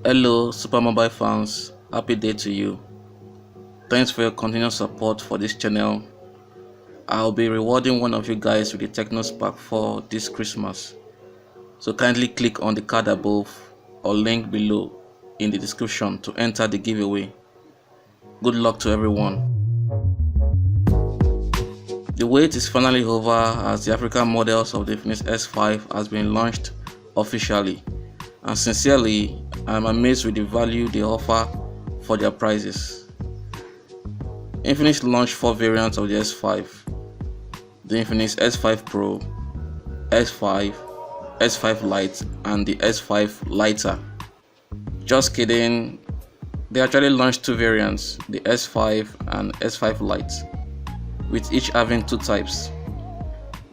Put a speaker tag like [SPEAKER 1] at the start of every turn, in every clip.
[SPEAKER 1] Hello, Super Mobile fans, happy day to you. Thanks for your continued support for this channel. I'll be rewarding one of you guys with the Techno Spark for this Christmas. So kindly click on the card above or link below in the description to enter the giveaway. Good luck to everyone. The wait is finally over as the African models of the Infinix S5 has been launched officially. And sincerely, I'm amazed with the value they offer for their prices. Infinix launched 4 variants of the S5. The Infinix S5 Pro, S5, S5 Lite and the S5 LITE. Just kidding, they actually launched 2 variants, the S5 and S5 Lite, with each having 2 types.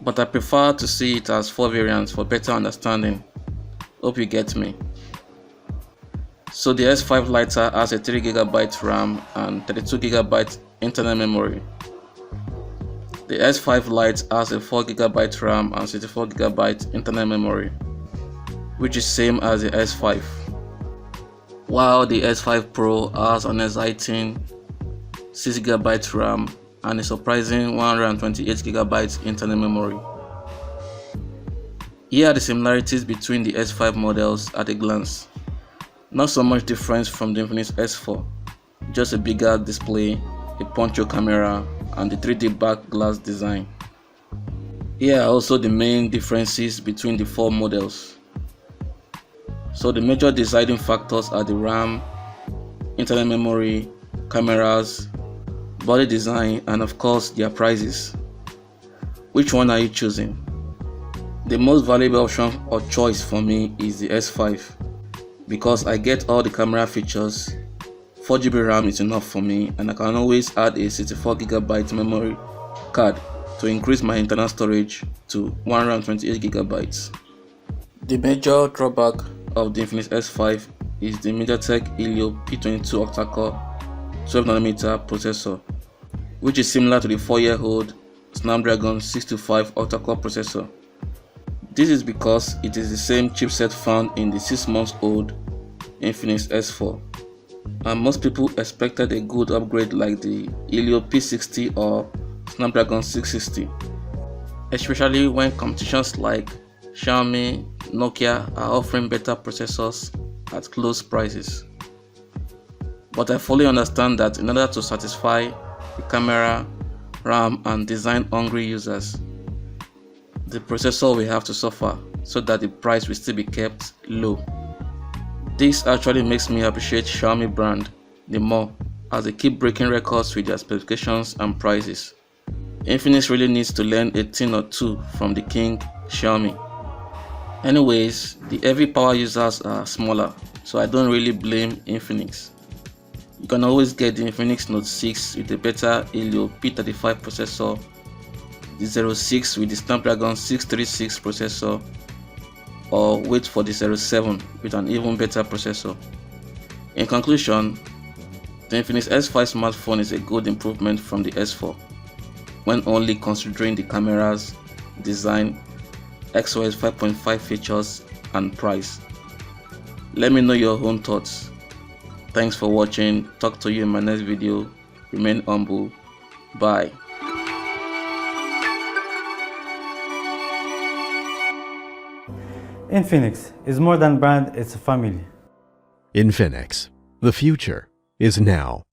[SPEAKER 1] But I prefer to see it as 4 variants for better understanding. Hope you get me. So the S5 LITE has a 3GB RAM and 32GB internal memory. The S5 Lite has a 4GB RAM and 64GB internal memory, which is same as the S5. While the S5 Pro has an exciting 6GB RAM and a surprising 128GB internal memory. Here are the similarities between the S5 models at a glance. Not so much difference from the Infinix S4, just a bigger display, a poncho camera and the 3D back glass design. Here are also the main differences between the 4 models. So the major deciding factors are the RAM, internal memory, cameras, body design and of course their prices. Which one are you choosing? The most valuable option or choice for me is the S5 because I get all the camera features. 4GB RAM is enough for me and I can always add a 64GB memory card to increase my internal storage to 128GB. The major drawback of the Infinix S5 is the MediaTek Helio P22 Octacore 12nm processor, which is similar to the 4-year-old Snapdragon 625 octa-core processor. This is because it is the same chipset found in the 6-month-old Infinix S4, and most people expected a good upgrade like the Helio P60 or Snapdragon 660, especially when competitions like Xiaomi, Nokia are offering better processors at close prices. But I fully understand that in order to satisfy the camera, RAM and design-hungry users, the processor will have to suffer so that the price will still be kept low. This actually makes me appreciate Xiaomi brand the more as they keep breaking records with their specifications and prices. Infinix really needs to learn a thing or two from the king Xiaomi. Anyways, the heavy power users are smaller, so I don't really blame Infinix. You can always get the Infinix Note 6 with a better Helio P35 processor, the 06 with the Snapdragon 636 processor, or wait for the 07 with an even better processor. In conclusion, the Infinix S5 smartphone is a good improvement from the S4 when only considering the cameras, design, XOS 5.5 features and price. Let me know your own thoughts. Thanks for watching. Talk to you in my next video. Remain humble. Bye.
[SPEAKER 2] Infinix is more than brand, it's a family.
[SPEAKER 3] Infinix, the future is now.